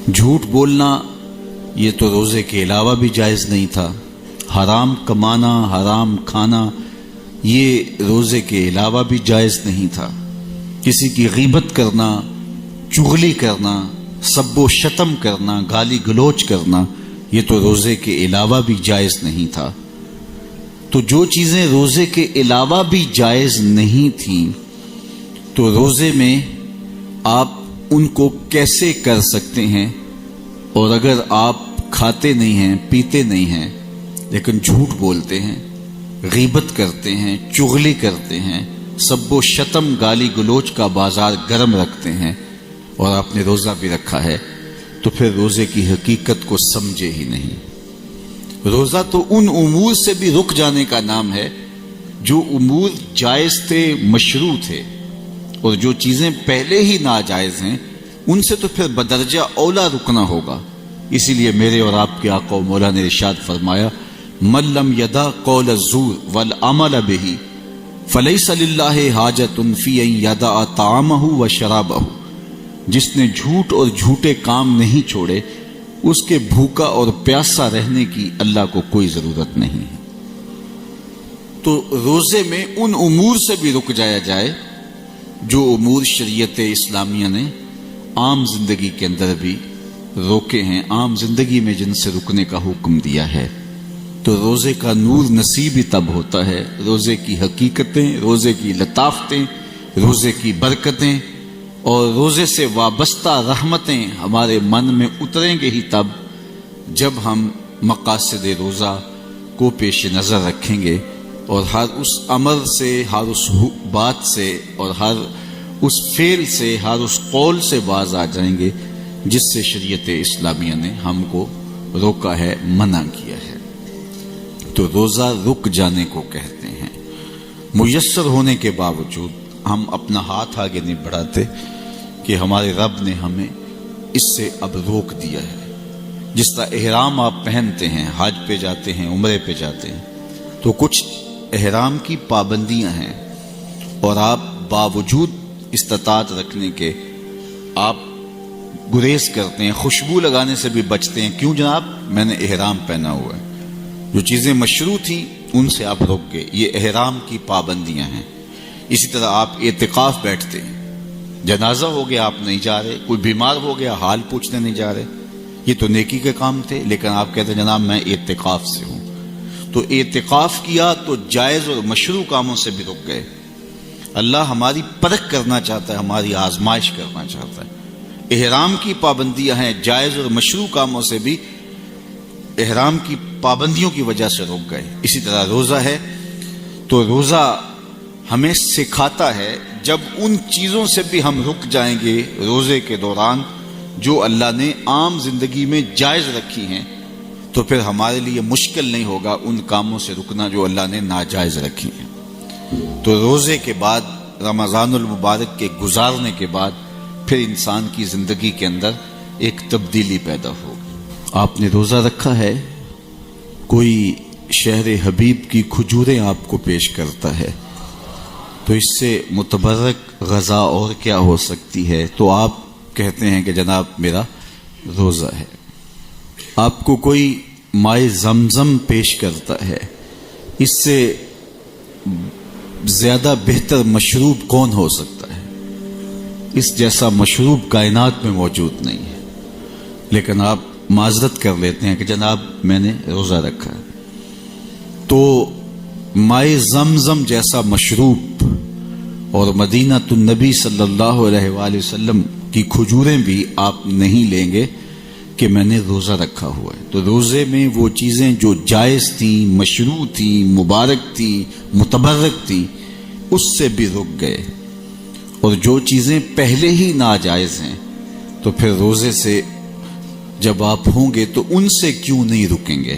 جھوٹ بولنا یہ تو روزے کے علاوہ بھی جائز نہیں تھا. حرام کمانا، حرام کھانا یہ روزے کے علاوہ بھی جائز نہیں تھا. کسی کی غیبت کرنا، چغلی کرنا، سب و شتم کرنا، گالی گلوچ کرنا یہ تو روزے کے علاوہ بھی جائز نہیں تھا. تو جو چیزیں روزے کے علاوہ بھی جائز نہیں تھیں تو روزے میں آپ ان کو کیسے کر سکتے ہیں؟ اور اگر آپ کھاتے نہیں ہیں، پیتے نہیں ہیں، لیکن جھوٹ بولتے ہیں، غیبت کرتے ہیں، چغلی کرتے ہیں، سب و شتم گالی گلوچ کا بازار گرم رکھتے ہیں اور آپ نے روزہ بھی رکھا ہے، تو پھر روزے کی حقیقت کو سمجھے ہی نہیں. روزہ تو ان امور سے بھی رک جانے کا نام ہے جو امور جائز تھے، مشروع تھے، اور جو چیزیں پہلے ہی ناجائز ہیں ان سے تو پھر بدرجہ اولا رکنا ہوگا. اسی لیے میرے اور آپ کے آقا و مولا نے ارشاد فرمایا، من لم یدع قول الزور والعمل به فلیس للہ حاجۃ فی ان یدع طعامہ وشرابہ. جس نے جھوٹ اور جھوٹے کام نہیں چھوڑے اس کے بھوکا اور پیاسا رہنے کی اللہ کو کوئی ضرورت نہیں ہے. تو روزے میں ان امور سے بھی رک جایا جائے جو امور شریعت اسلامیہ نے عام زندگی کے اندر بھی روکے ہیں، عام زندگی میں جن سے رکنے کا حکم دیا ہے. تو روزے کا نور نصیب ہی تب ہوتا ہے، روزے کی حقیقتیں، روزے کی لطافتیں، روزے کی برکتیں اور روزے سے وابستہ رحمتیں ہمارے من میں اتریں گے ہی تب جب ہم مقاصد روزہ کو پیش نظر رکھیں گے اور ہر اس عمل سے، ہر اس بات سے اور ہر اس فعل سے، ہر اس قول سے باز آ جائیں گے جس سے شریعت اسلامیہ نے ہم کو روکا ہے، منع کیا ہے. تو روزہ رک جانے کو کہتے ہیں. میسر ہونے کے باوجود ہم اپنا ہاتھ آگے نہیں بڑھاتے کہ ہمارے رب نے ہمیں اس سے اب روک دیا ہے. جس طرح احرام آپ پہنتے ہیں، حج پہ جاتے ہیں، عمرے پہ جاتے ہیں، تو کچھ احرام کی پابندیاں ہیں اور آپ باوجود استطاعت رکھنے کے آپ گریز کرتے ہیں، خوشبو لگانے سے بھی بچتے ہیں. کیوں جناب؟ میں نے احرام پہنا ہوا ہے. جو چیزیں مشروع تھیں ان سے آپ رک گئے، یہ احرام کی پابندیاں ہیں. اسی طرح آپ اعتکاف بیٹھتے ہیں، جنازہ ہو گیا آپ نہیں جا رہے، کوئی بیمار ہو گیا حال پوچھنے نہیں جا رہے، یہ تو نیکی کے کام تھے، لیکن آپ کہتے ہیں جناب میں اعتکاف سے ہوں. تو اعتکاف کیا تو جائز اور مشروع کاموں سے بھی رک گئے. اللہ ہماری پرکھ کرنا چاہتا ہے، ہماری آزمائش کرنا چاہتا ہے. احرام کی پابندیاں ہیں، جائز اور مشروع کاموں سے بھی احرام کی پابندیوں کی وجہ سے رک گئے. اسی طرح روزہ ہے تو روزہ ہمیں سکھاتا ہے جب ان چیزوں سے بھی ہم رک جائیں گے روزے کے دوران جو اللہ نے عام زندگی میں جائز رکھی ہیں، تو پھر ہمارے لیے مشکل نہیں ہوگا ان کاموں سے رکنا جو اللہ نے ناجائز رکھی ہیں. تو روزے کے بعد، رمضان المبارک کے گزارنے کے بعد پھر انسان کی زندگی کے اندر ایک تبدیلی پیدا ہوگی. آپ نے روزہ رکھا ہے، کوئی شہر حبیب کی کھجوریں آپ کو پیش کرتا ہے، تو اس سے متبرک غذا اور کیا ہو سکتی ہے؟ تو آپ کہتے ہیں کہ جناب میرا روزہ ہے. آپ کو کوئی مائے زمزم پیش کرتا ہے، اس سے زیادہ بہتر مشروب کون ہو سکتا ہے؟ اس جیسا مشروب کائنات میں موجود نہیں ہے، لیکن آپ معذرت کر لیتے ہیں کہ جناب میں نے روزہ رکھا ہے. تو مائے زمزم جیسا مشروب اور مدینہ النبی صلی اللہ علیہ وآلہ وسلم کی کھجوریں بھی آپ نہیں لیں گے کہ میں نے روزہ رکھا ہوا ہے. تو روزے میں وہ چیزیں جو جائز تھیں، مشروع تھیں، مبارک تھیں، متبرک تھیں، اس سے بھی رک گئے. اور جو چیزیں پہلے ہی ناجائز ہیں تو پھر روزے سے جب آپ ہوں گے تو ان سے کیوں نہیں رکیں گے؟